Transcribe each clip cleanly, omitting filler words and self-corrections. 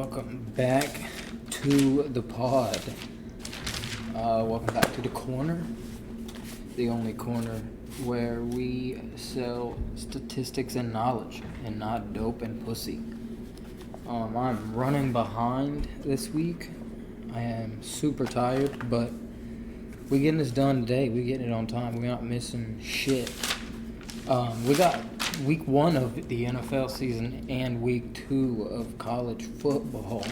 Welcome back to the pod. Welcome back to the corner, the only corner where we sell statistics and knowledge and not dope and pussy. I'm running behind this week. I am super tired, but we're getting this done today. We're getting it on time. We're not missing shit. We got week 1 of the NFL season and week 2 of college football.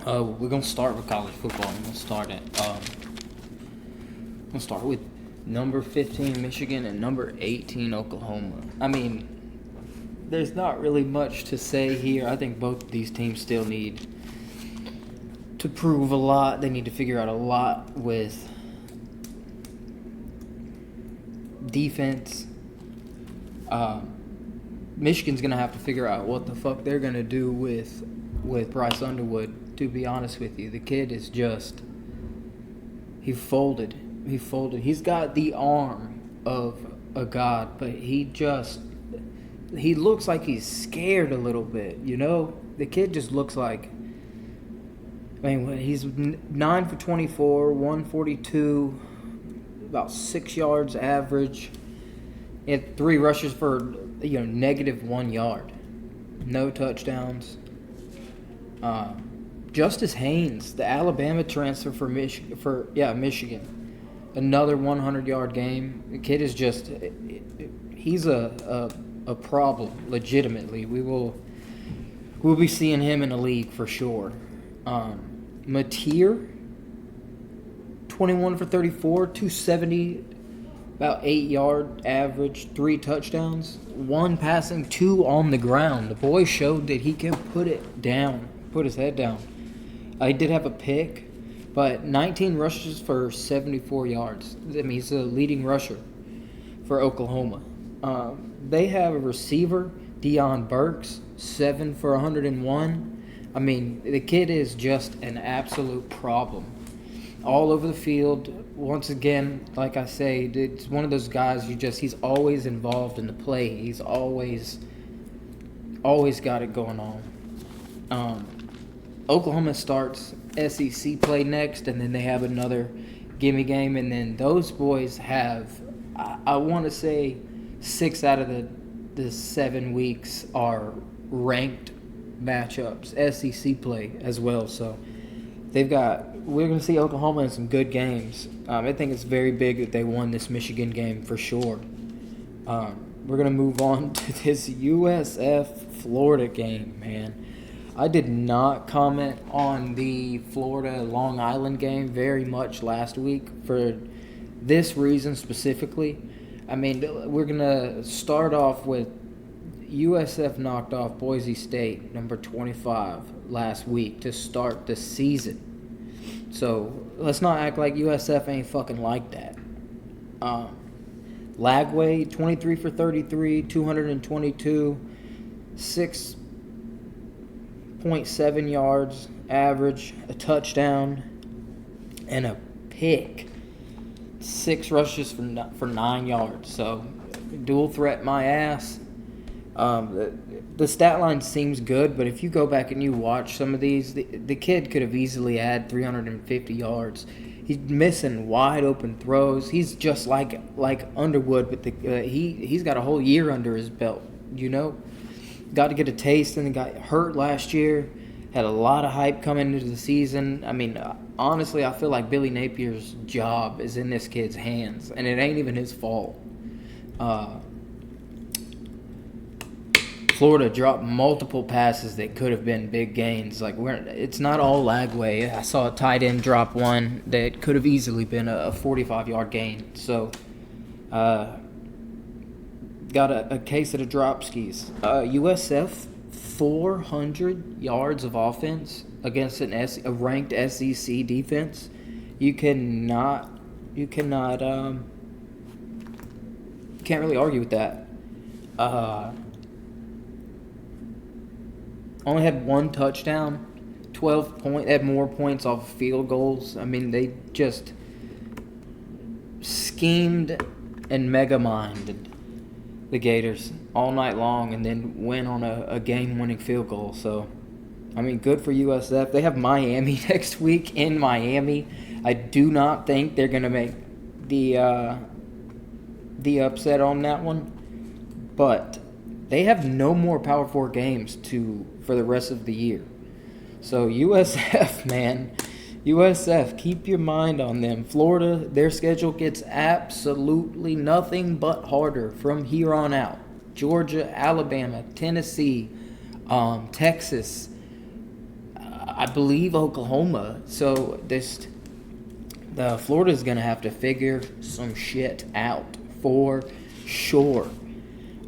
We're gonna start with college football. I'm gonna start with number 15 Michigan and number 18 Oklahoma. I mean, there's not really much to say here. I think both of these teams still need to prove a lot. They need to figure out a lot with defense. Michigan's going to have to figure out what the fuck they're going to do with Bryce Underwood, to be honest with you. The kid is just... He folded. He's got the arm of a god, but he looks like he's scared a little bit, you know? The kid just looks like... I mean, he's 9 for 24, 142, about 6 yards average. He had 3 rushes for, -1 yard. No touchdowns. Justice Haynes, the Alabama transfer for Michigan. Another 100-yard game. The kid is just, he's a problem, legitimately. We'll be seeing him in the league for sure. Mateer, 21 for 34, 270, about 8 yard average, 3 touchdowns, 1 passing, 2 on the ground. The boy showed that he can put his head down. He did have a pick, but 19 rushes for 74 yards. I mean, he's a leading rusher for Oklahoma. They have a receiver, Deion Burks, 7 for 101. I mean, the kid is just an absolute problem. All over the field. Once again, like I say, it's one of those guys he's always involved in the play. He's always got it going on. Oklahoma starts SEC play next, and then they have another gimme game, and then those boys have, I want to say, 6 out of the 7 weeks are ranked matchups, SEC play as well. So we're going to see Oklahoma in some good games. I think it's very big that they won this Michigan game for sure. We're going to move on to this USF-Florida game, man. I did not comment on the Florida-Long Island game very much last week for this reason specifically. I mean, we're going to start off with USF knocked off Boise State, number 25, last week to start the season. So let's not act like USF ain't fucking like that. Lagway, 23 for 33, 222, 6.7 yards average, a touchdown, and a pick. 6 rushes for 9 yards. So dual threat my ass. The stat line seems good, but if you go back and you watch some of these, the kid could have easily had 350 yards. He's missing wide open throws. He's just like Underwood, but he's got a whole year under his belt. Got to get a taste, and then got hurt last year. Had a lot of hype coming into the season. I mean, honestly, I feel like Billy Napier's job is in this kid's hands, and it ain't even his fault. Florida dropped multiple passes that could have been big gains. It's not all Lagway. I saw a tight end drop one that could have easily been a 45-yard gain. So, got a case of the drop skis. USF, 400 yards of offense against a ranked SEC defense. You can't really argue with that. Only had 1 touchdown, 12 had more points off field goals. I mean, they just schemed and mega-minded the Gators all night long and then win on a game-winning field goal. So, I mean, good for USF. They have Miami next week in Miami. I do not think they're going to make the upset on that one, but they have no more Power 4 games for the rest of the year. So USF, man, USF, keep your mind on them. Florida, their schedule gets absolutely nothing but harder from here on out. Georgia, Alabama, Tennessee, Texas, I believe Oklahoma. So Florida's going to have to figure some shit out for sure.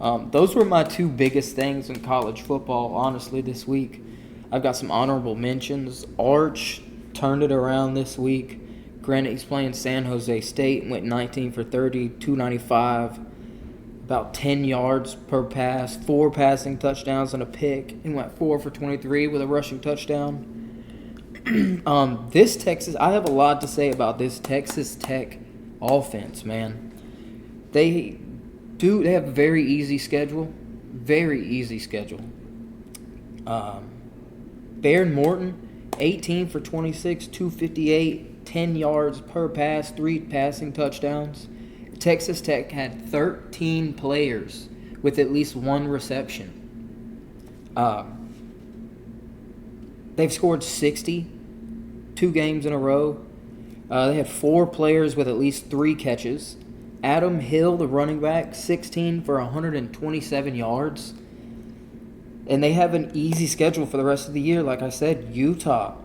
Those were my two biggest things in college football, honestly, this week. I've got some honorable mentions. Arch turned it around this week. Granted, he's playing San Jose State, went 19 for 30, 295, about 10 yards per pass, 4 passing touchdowns and a pick. He went 4 for 23 with a rushing touchdown. I have a lot to say about this Texas Tech offense, man. They have a very easy schedule. Very easy schedule. Baron Morton, 18 for 26, 258, 10 yards per pass, 3 passing touchdowns. Texas Tech had 13 players with at least 1 reception. They've scored 60 2 games in a row. They had 4 players with at least 3 catches. Adam Hill, the running back, 16 for 127 yards. And they have an easy schedule for the rest of the year. Like I said, Utah,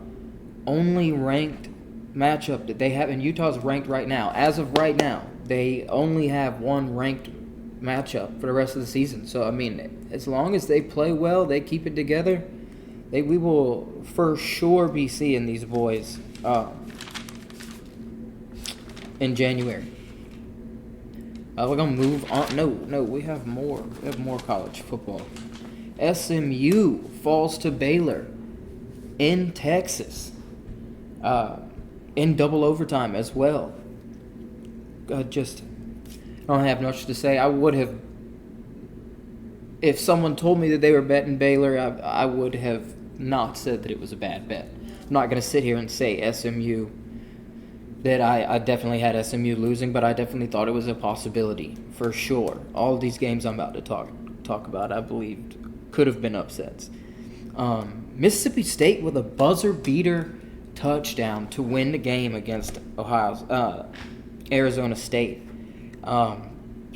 only ranked matchup that they have. And Utah's ranked right now. As of right now, they only have 1 ranked matchup for the rest of the season. So, I mean, as long as they play well, they keep it together, we will for sure be seeing these boys in January. We're going to move on. No, we have more. We have more college football. SMU falls to Baylor in Texas in double overtime as well. I don't have much to say. I would have, if someone told me that they were betting Baylor, I would have not said that it was a bad bet. I'm not going to sit here and say SMU, that I definitely had SMU losing, but I definitely thought it was a possibility for sure. All of these games I'm about to talk about, I believed could have been upsets. Mississippi State with a buzzer beater touchdown to win the game against Arizona State.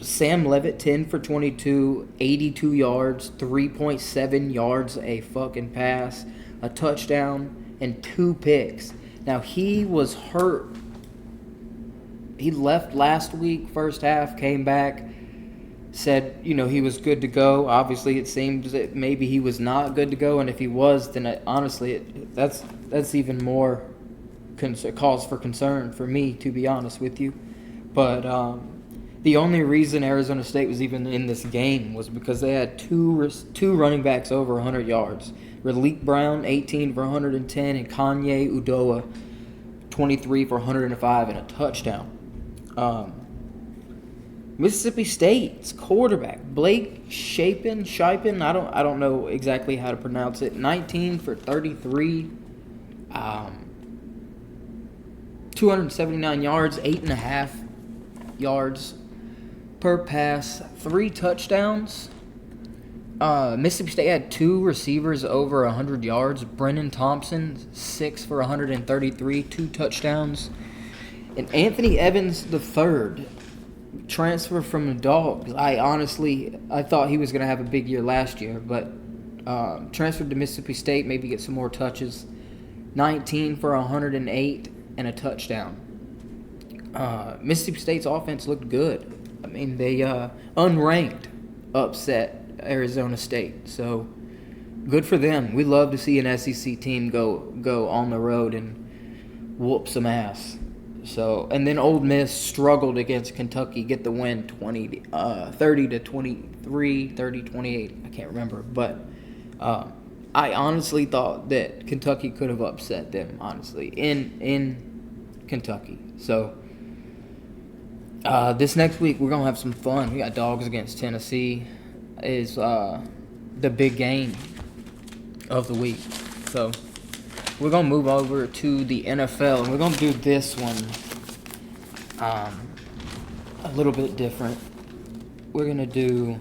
Sam Levitt, 10 for 22, 82 yards, 3.7 yards a fucking pass, a touchdown, and 2 picks. Now, he was hurt. He left last week, first half, came back, said, he was good to go. Obviously, it seems that maybe he was not good to go, and if he was, then honestly, that's even more cause for concern for me, to be honest with you. But the only reason Arizona State was even in this game was because they had two running backs over 100 yards. Raleek Brown, 18 for 110, and Kanye Udoa, 23 for 105 and a touchdown. Mississippi State's quarterback, Blake Shapen, I don't know exactly how to pronounce it, 19 for 33, 279 yards, 8.5 yards per pass, 3 touchdowns. Mississippi State had 2 receivers over 100 yards. Brennan Thompson, 6 for 133, 2 touchdowns. And Anthony Evans III, transfer from the Dogs. I thought he was going to have a big year last year, but transferred to Mississippi State, maybe get some more touches. 19 for 108 and a touchdown. Mississippi State's offense looked good. I mean, they unranked upset Arizona State, so good for them. We love to see an SEC team go on the road and whoop some ass. So, and then Ole Miss struggled against Kentucky, get the win 30-23, 30-28. I can't remember, but I honestly thought that Kentucky could have upset them, honestly, in Kentucky. So, This next week we're gonna have some fun. We got Dogs against Tennessee is the big game of the week. So we're gonna move over to the NFL and we're gonna do this one a little bit different. We're gonna do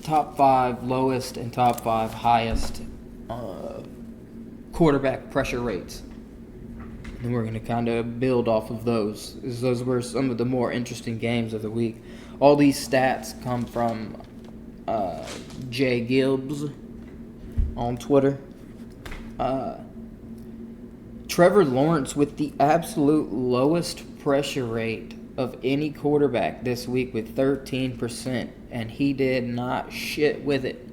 top 5 lowest and top 5 highest quarterback pressure rates. And we're going to kind of build off of those. Those were some of the more interesting games of the week. All these stats come from Jay Gibbs on Twitter. Trevor Lawrence with the absolute lowest pressure rate of any quarterback this week with 13%, and he did not shit with it.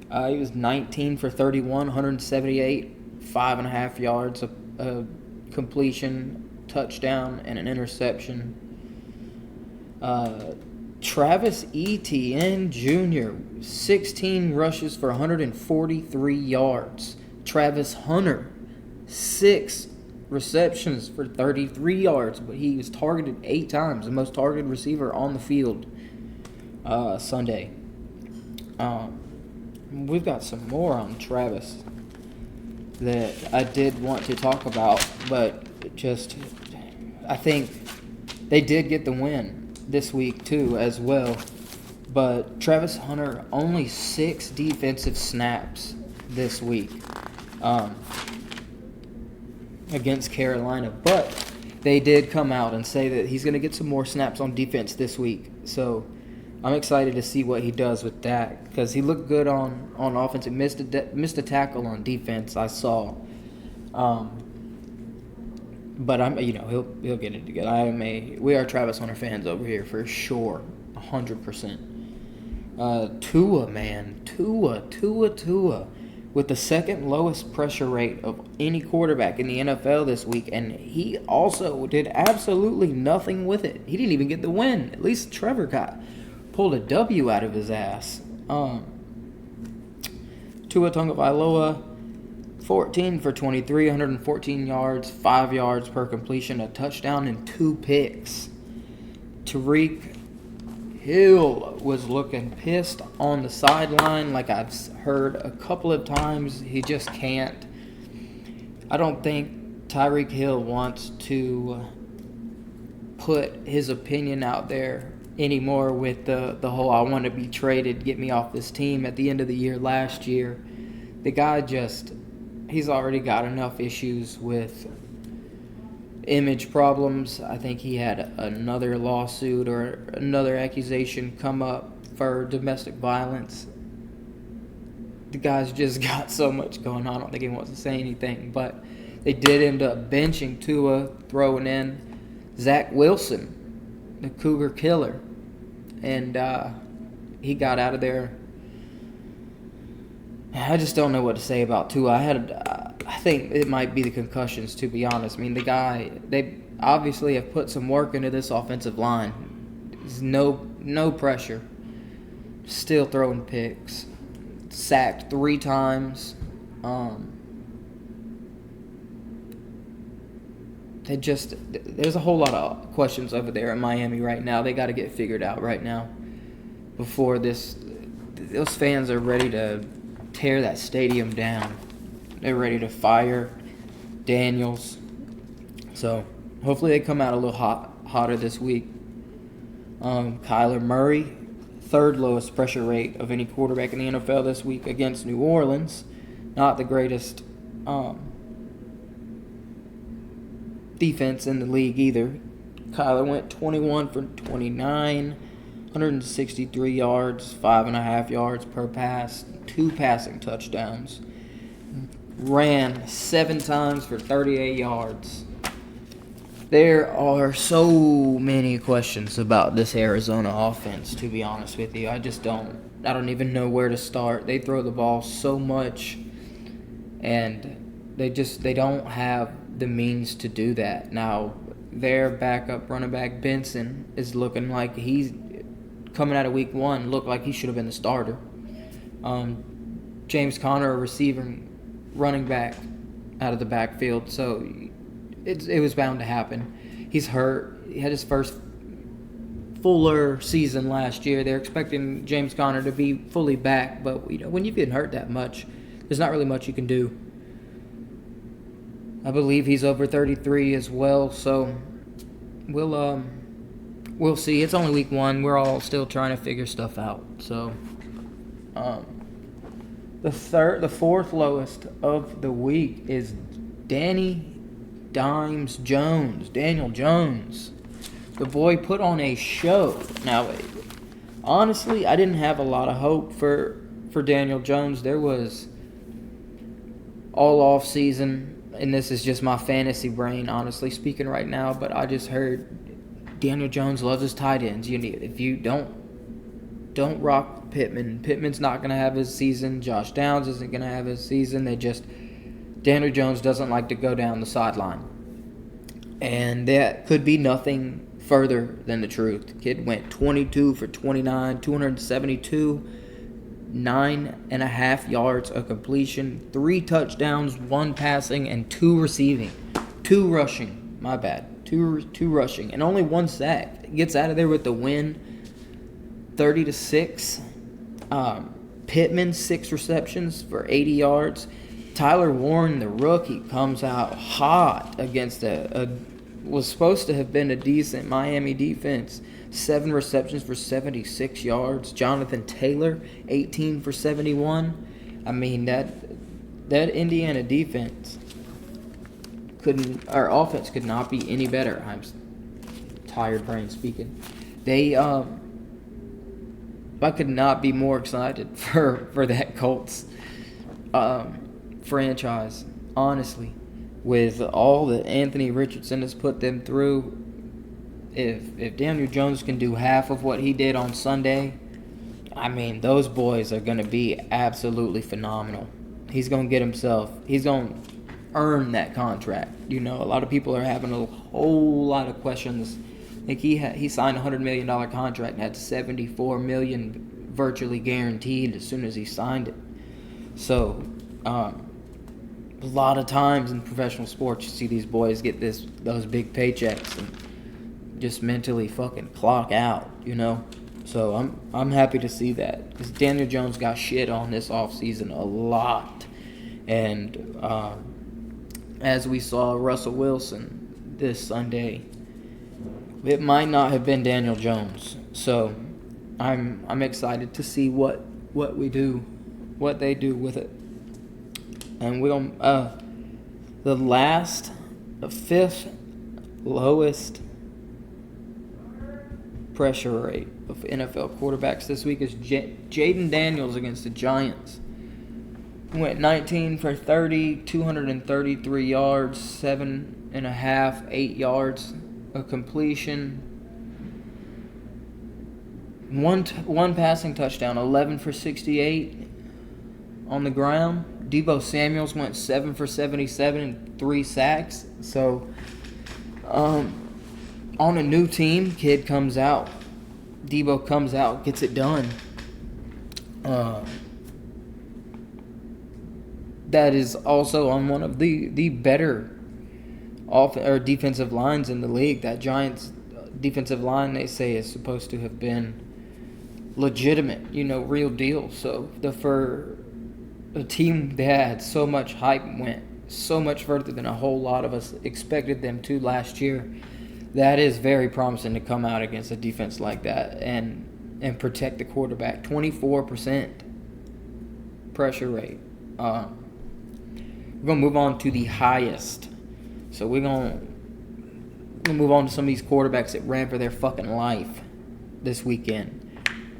He was 19 for 31, 178, 5.5 yards, a completion, touchdown, and an interception. Travis Etienne Jr., 16 rushes for 143 yards. Travis Hunter, 6 receptions for 33 yards, but he was targeted 8 times, the most targeted receiver on the field Sunday. We've got some more on Travis that I did want to talk about, but I think they did get the win this week too as well. But Travis Hunter, only 6 defensive snaps this week against Carolina, but they did come out and say that he's going to get some more snaps on defense this week. So I'm excited to see what he does with that because he looked good on offense. He missed a tackle on defense, I saw. But he'll get it together. We are Travis Hunter fans over here for sure, 100%. Tua, with the second lowest pressure rate of any quarterback in the NFL this week, and he also did absolutely nothing with it. He didn't even get the win. At least Trevor pulled a W out of his ass. Tua Tagovailoa, 14 for 23, 114 yards, 5 yards per completion, a touchdown, and 2 picks. Tyreek Hill was looking pissed on the sideline, like I've heard a couple of times. He just can't. I don't think Tyreek Hill wants to put his opinion out there anymore with the whole "I want to be traded, get me off this team" at the end of the year last year. The guy he's already got enough issues with image problems. I think he had another lawsuit or another accusation come up for domestic violence. The guy's just got so much going on. I don't think he wants to say anything, but they did end up benching Tua, throwing in Zach Wilson, the Cougar killer, and he got out of there. I just don't know what to say about Tua. I think it might be the concussions, to be honest. I mean, they obviously have put some work into this offensive line. There's no pressure. Still throwing picks. Sacked 3 times. There's a whole lot of questions over there in Miami right now. They got to get figured out right now before those fans are ready to tear that stadium down. They're ready to fire Daniels. So hopefully they come out a little hotter this week. Kyler Murray, 3rd lowest pressure rate of any quarterback in the NFL this week against New Orleans. Not the greatest defense in the league either. Kyler went 21 for 29, 163 yards, 5.5 yards per pass, 2 passing touchdowns. Ran 7 times for 38 yards. There are so many questions about this Arizona offense, to be honest with you. I don't even know where to start. They throw the ball so much, and they don't have the means to do that. Now, their backup running back, Benson, is looking like he's coming out of week 1, looked like he should have been the starter. James Conner, a receiving running back out of the backfield, so it was bound to happen. He's hurt. he had his first fuller season last year. They're expecting James Conner to be fully back, but when you've been hurt that much, there's not really much you can do. I believe he's over 33 as well, so we'll see. It's only week 1. We're all still trying to figure stuff out. So the fourth lowest of the week is Daniel Jones. The boy put on a show. Now, honestly, I didn't have a lot of hope for Daniel Jones. There was all off season, and this is just my fantasy brain, honestly speaking right now, but I just heard Daniel Jones loves his tight ends. If you don't rock Pittman. Pittman's not going to have his season. Josh Downs isn't going to have his season. Daniel Jones doesn't like to go down the sideline. And that could be nothing further than the truth. The kid went 22 for 29, 272, 9.5 yards of completion, 3 touchdowns, 1 passing, and 2 receiving. 2 rushing. My bad. 2 rushing. And only 1 sack. He gets out of there with the win, 30-6. Pittman, 6 receptions for 80 yards. Tyler Warren, the rookie, comes out hot against was supposed to have been a decent Miami defense. 7 receptions for 76 yards. Jonathan Taylor, 18 for 71. I mean, that Indiana defense offense could not be any better. I'm tired brain speaking. I could not be more excited for that Colts franchise, honestly. With all that Anthony Richardson has put them through, if Daniel Jones can do half of what he did on Sunday, I mean, those boys are going to be absolutely phenomenal. He's going to earn that contract. A lot of people are having a whole lot of questions. Like he signed a $100 million contract and had $74 million virtually guaranteed as soon as he signed it. So, a lot of times in professional sports, you see these boys get those big paychecks and just mentally fucking clock out, So I'm happy to see that, because Daniel Jones got shit on this offseason a lot, and as we saw Russell Wilson this Sunday, it might not have been Daniel Jones. So I'm excited to see what they do with it. And the 5th lowest pressure rate of NFL quarterbacks this week is Jaden Daniels against the Giants. He went 19 for 30, 233 yards, 7.5, 8 yards of completion. One passing touchdown, 11 for 68 on the ground. Deebo Samuels went 7 for 77 and 3 sacks. So, on a new team, kid comes out. Deebo comes out, gets it done. That is also on one of the better defensive lines in the league. That Giants defensive line, they say, is supposed to have been legitimate, real deal. So for a team that had so much hype, went so much further than a whole lot of us expected them to last year, that is very promising to come out against a defense like that and protect the quarterback. 24% pressure rate. We're going to move on to the highest. So we're going to move on to some of these quarterbacks that ran for their fucking life this weekend.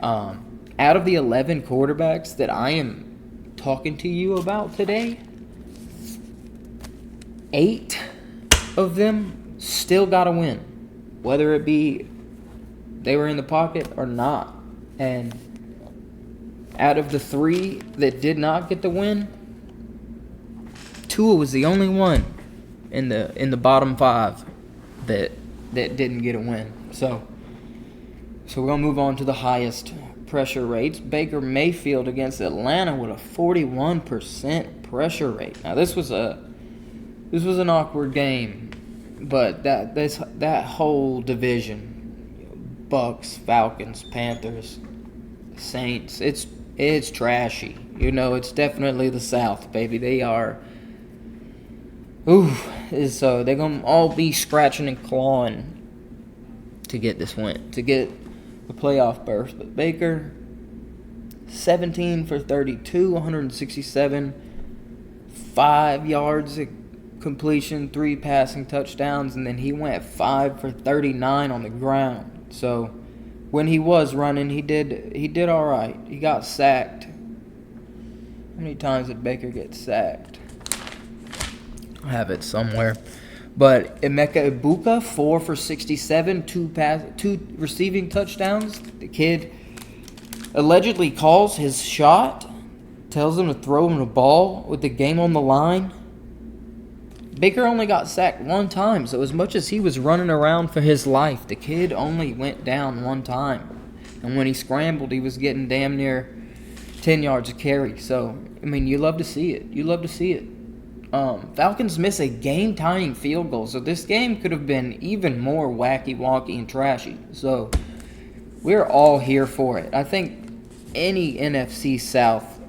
Out of the 11 quarterbacks that I am talking to you about today, 8 of them still got a win, whether it be they were in the pocket or not. And out of the 3 that did not get the win, Tua was the only one in the bottom 5 that didn't get a win. So we're gonna move on to the highest pressure rates. Baker Mayfield against Atlanta with a 41% pressure rate. Now this was an awkward game But that whole division, Bucks, Falcons, Panthers, Saints, it's trashy. It's definitely the South, baby. They are. Ooh, so they're gonna all be scratching and clawing to get this win, to get the playoff berth. But Baker, 17 for 32, 167, 5 yards of completion, 3 passing touchdowns, and then he went 5 for 39 on the ground. So when he was running, he did all right. He got sacked. How many times did Baker get sacked? I have it somewhere. But Emeka Ibuka, 4 for 67, 2 receiving touchdowns. The kid allegedly calls his shot, tells him to throw him the ball with the game on the line. Baker only got sacked 1 time, so as much as he was running around for his life, the kid only went down 1 time. And when he scrambled, he was getting damn near 10 yards of carry. So, you love to see it. You love to see it. Falcons miss a game-tying field goal, so this game could have been even more wacky-walky and trashy. So, we're all here for it. I think any NFC South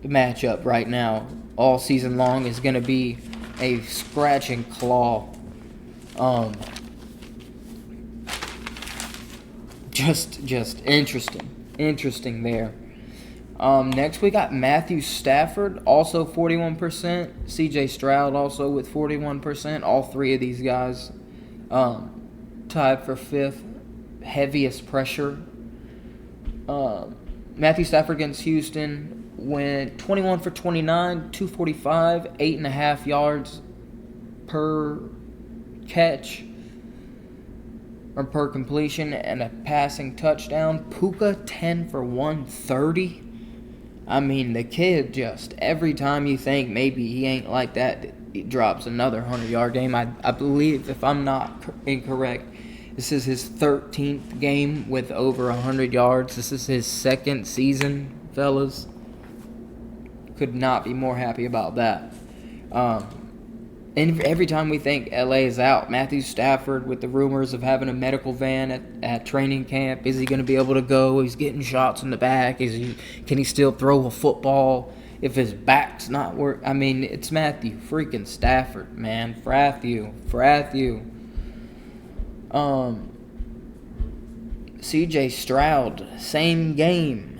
matchup right now, all season long, is going to be a scratch and claw. Just interesting there. Next we got Matthew Stafford, also 41%. CJ Stroud also with 41%. All 3 of these guys tied for 5th heaviest pressure. Matthew Stafford against Houston went 21 for 29, 245, 8.5 yards per catch or per completion, and a passing touchdown. Puka, 10 for 130. The kid just, every time you think maybe he ain't like that, he drops another 100-yard game. I believe, if I'm not incorrect, this is his 13th game with over 100 yards. This is his 2nd season, fellas. Could not be more happy about that. And every time we think LA is out, Matthew Stafford, with the rumors of having a medical van at training camp, is he going to be able to go? He's getting shots in the back. Can he still throw a football if his back's not working? It's Matthew freaking Stafford, man. Frathew. CJ Stroud, same game.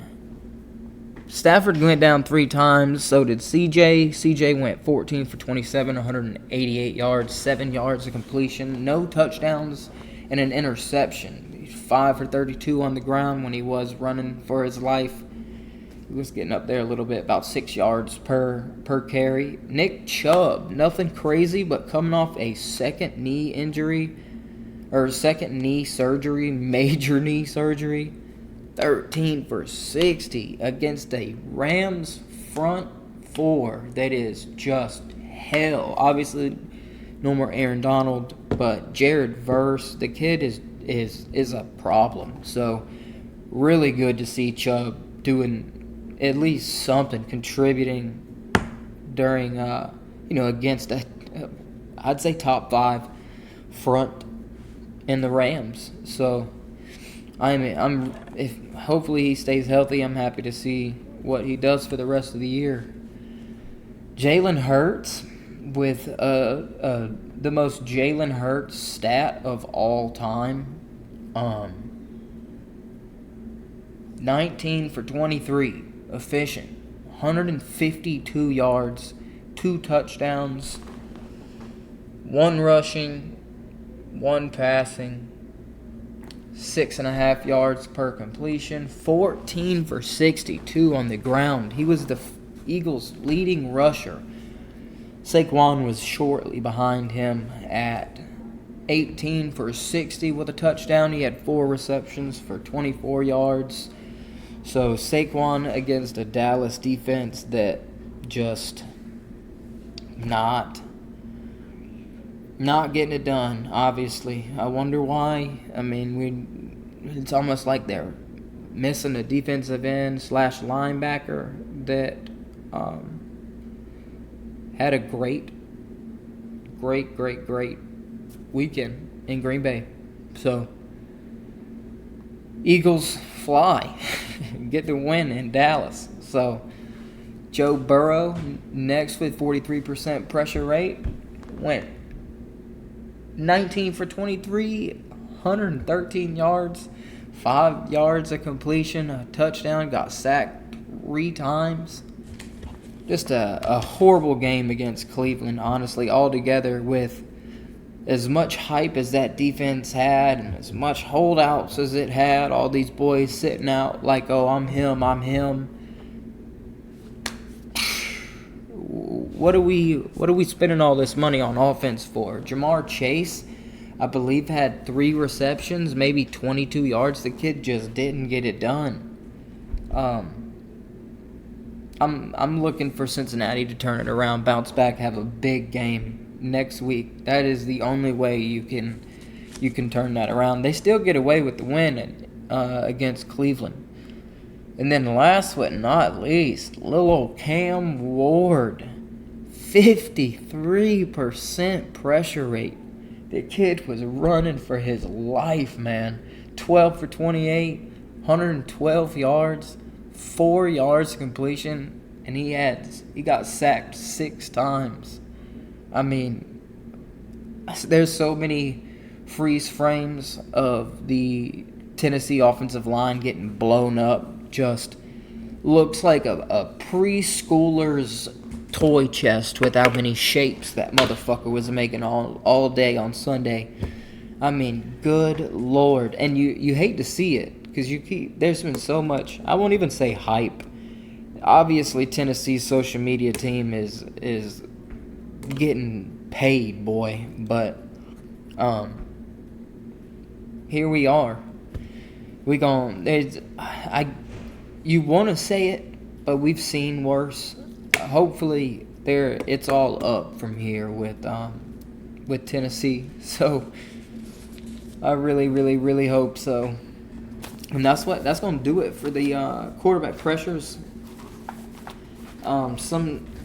Stafford went down 3 times, so did CJ. CJ went 14 for 27, 188 yards, 7 yards of completion, no touchdowns, and an interception. 5 for 32 on the ground when he was running for his life. He was getting up there a little bit, about 6 yards per carry. Nick Chubb, nothing crazy, but coming off a second knee surgery, major knee surgery. 13 for 60 against a Rams front 4 that is just hell. Obviously, no more Aaron Donald, but Jared Verse, the kid is a problem. So, really good to see Chubb doing at least something, contributing during, against I'd say top 5 front in the Rams. So, if hopefully he stays healthy. I'm happy to see what he does for the rest of the year. Jalen Hurts with the most Jalen Hurts stat of all time. 19 for 23, efficient, 152 yards, 2 touchdowns, 1 rushing, 1 passing. 6.5 yards per completion, 14 for 62 on the ground. He was the Eagles' leading rusher. Saquon was shortly behind him at 18 for 60 with a touchdown. He had 4 receptions for 24 yards. So Saquon against a Dallas defense that just not getting it done, obviously. I wonder why. It's almost like they're missing a defensive end / linebacker that had a great weekend in Green Bay. So, Eagles fly. Get the win in Dallas. So, Joe Burrow next with 43% pressure rate. Went 19 for 23, 113 yards, 5 yards of completion, a touchdown, got sacked 3 times. Just a horrible game against Cleveland, honestly, altogether, with as much hype as that defense had and as much holdouts as it had, all these boys sitting out like, oh, I'm him. What are we spending all this money on offense for? Jamar Chase, I believe, had 3 receptions, maybe 22 yards. The kid just didn't get it done. I'm looking for Cincinnati to turn it around, bounce back, have a big game next week. That is the only way you can turn that around. They still get away with the win against Cleveland. And then last but not least, little old Cam Ward, 53% pressure rate. The kid was running for his life, man. 12 for 28, 112 yards, 4 yards of completion, and he got sacked 6 times. I mean, there's so many freeze frames of the Tennessee offensive line getting blown up. Just looks like a preschooler's toy chest with how many shapes that motherfucker was making all day on Sunday. I mean, good Lord. And you hate to see it, because there's been so much, I won't even say hype. Obviously, Tennessee's social media team is getting paid, boy. But here we are. You want to say it, but we've seen worse. Hopefully, it's all up from here with Tennessee. So I really, really, really hope so. And that's going to do it for the quarterback pressures.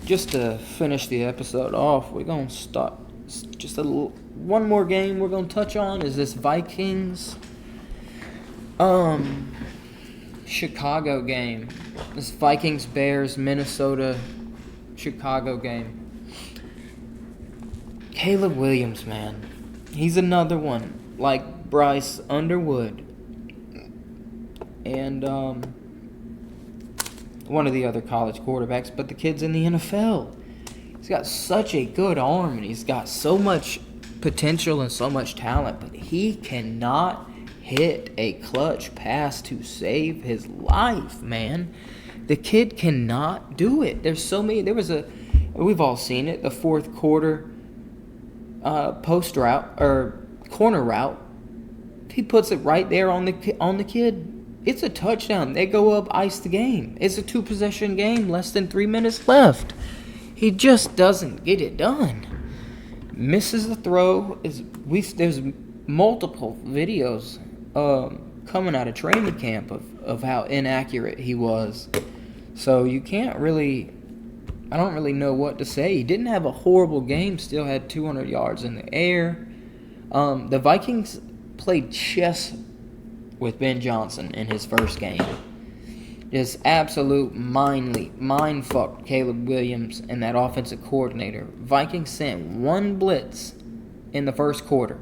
Just to finish the episode off, we're going to start just one more game we're going to touch on is this Vikings Chicago game. This Vikings Bears Minnesota Chicago game. Caleb Williams, man. He's another one like Bryce Underwood and one of the other college quarterbacks, but the kid's in the NFL. He's got such a good arm, and he's got so much potential and so much talent, but he cannot hit a clutch pass to save his life, man. The kid cannot do it. We've all seen it, the fourth quarter post route or corner route. He puts it right there on the kid. It's a touchdown. They go up, ice the game. It's a 2-possession game, less than 3 minutes left. He just doesn't get it done. Misses the throw. There's multiple videos coming out of training camp of how inaccurate he was. So you can't really, I don't really know what to say. He didn't have a horrible game, still had 200 yards in the air. The Vikings played chess with Ben Johnson in his first game. Just absolute mind fucked Caleb Williams and that offensive coordinator. Vikings sent 1 blitz in the first quarter.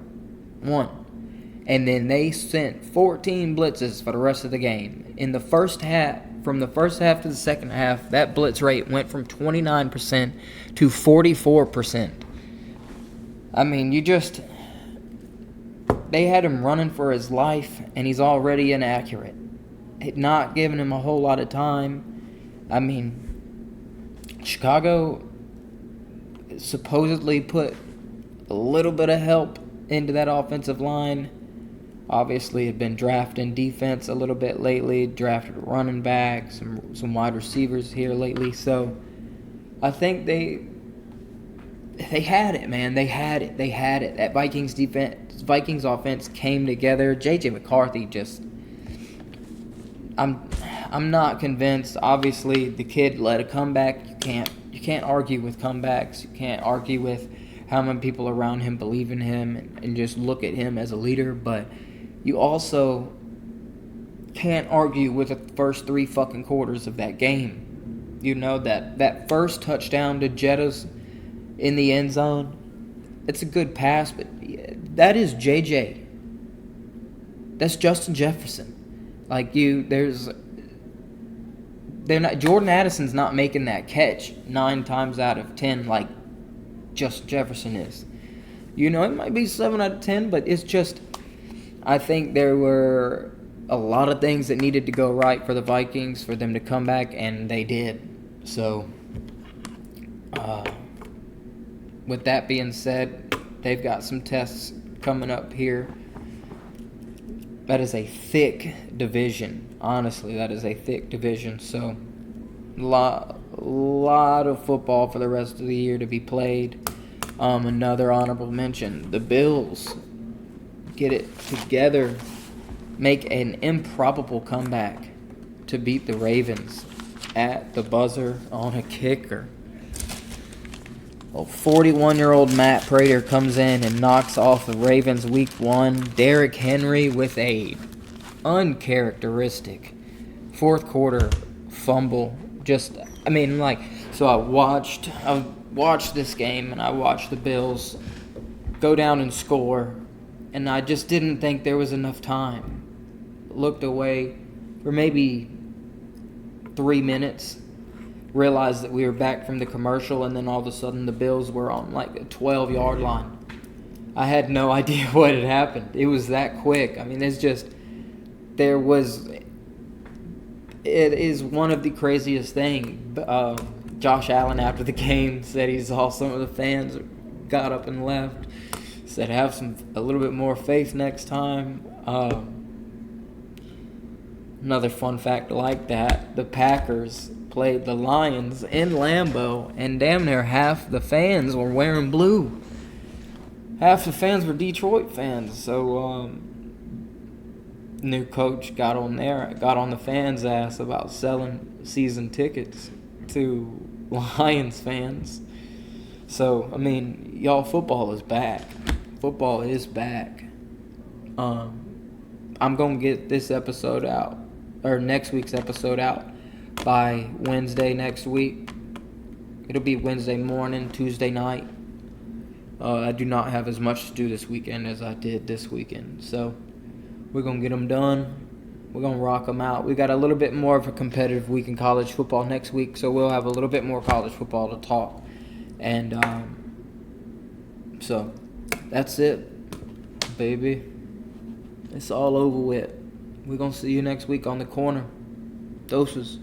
1. And then they sent 14 blitzes for the rest of the game. In the first half, from the first half to the second half, that blitz rate went from 29% to 44%. I mean, they had him running for his life, and he's already inaccurate. Not giving him a whole lot of time. I mean, Chicago supposedly put a little bit of help into that offensive line. Obviously, had been drafting defense a little bit lately, drafted a running back, some wide receivers here lately. So I think they had it, man. They had it. That Vikings offense came together. J.J. McCarthy just, I'm not convinced. Obviously, the kid led a comeback. You can't argue with comebacks. You can't argue with how many people around him believe in him and just look at him as a leader. But you also can't argue with the first 3 fucking quarters of that game. You know, that first touchdown to Jettas in the end zone, it's a good pass, but that is JJ. That's Justin Jefferson. Like, Jordan Addison's not making that catch 9 times out of 10 like Justin Jefferson is. You know, it might be 7 out of 10, but it's just, I think there were a lot of things that needed to go right for the Vikings for them to come back, and they did. So, with that being said, they've got some tests coming up here. That is a thick division. Honestly, that is a thick division. So, lot of football for the rest of the year to be played. Another honorable mention: the Bills get it together, make an improbable comeback to beat the Ravens at the buzzer on a kicker. Well, 41-year-old Matt Prater comes in and knocks off the Ravens week 1. Derrick Henry with a uncharacteristic fourth quarter fumble. So I watched this game, and I watched the Bills go down and score, and I just didn't think there was enough time. Looked away for maybe 3 minutes, realized that we were back from the commercial, and then all of a sudden the Bills were on like a 12-yard line. I had no idea what had happened. It was that quick. I mean, it is one of the craziest things. Josh Allen, after the game, said he saw some of the fans got up and left. Said have a little bit more faith next time. Another fun fact like that: the Packers played the Lions in Lambeau, and damn near half the fans were wearing blue. Half the fans were Detroit fans. So new coach got on the fans' ass about selling season tickets to Lions fans. So, I mean, y'all, football is back. Football is back. I'm going to get this episode out, or next week's episode out, by Wednesday next week. It'll be Wednesday morning, Tuesday night. I do not have as much to do this weekend as I did this weekend. So, we're going to get them done. We're going to rock them out. We got a little bit more of a competitive week in college football next week, so we'll have a little bit more college football to talk. And so that's it, baby. It's all over with. We're going to see you next week on the corner. Doses.